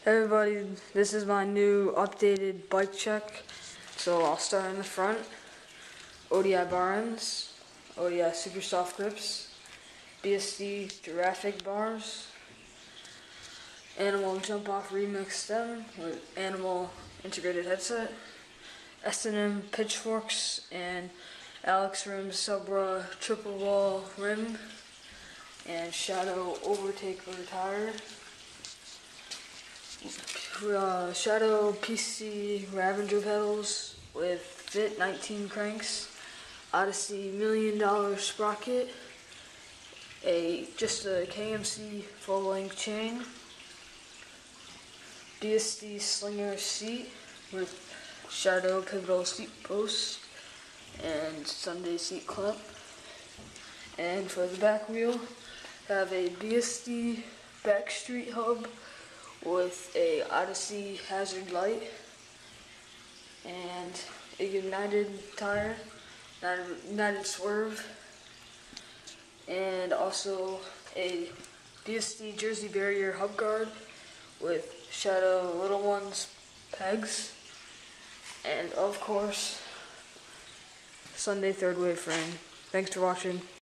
Hey everybody, this is my new updated bike check. So I'll start in the front. ODI bar ends, ODI super soft grips, BSD giraffic bars, animal jump off remix stem with animal integrated headset, S&M pitchforks, and Alex rim Subra triple wall rim, and Shadow overtaker tire. Shadow PC Ravager pedals with fit 19 cranks, Odyssey $1 Million sprocket, just a KMC full length chain, BSD slinger seat with Shadow pivotal seat post and Sunday seat clamp. And for the back wheel, have a BSD backsteet hub with a Odyssey Hazzard lite and a United tire, United swerve, and also a BSD Jersey barrier hubgard with Shadow little ones pegs, and of course Sunday third wave frame. Thanks for watching.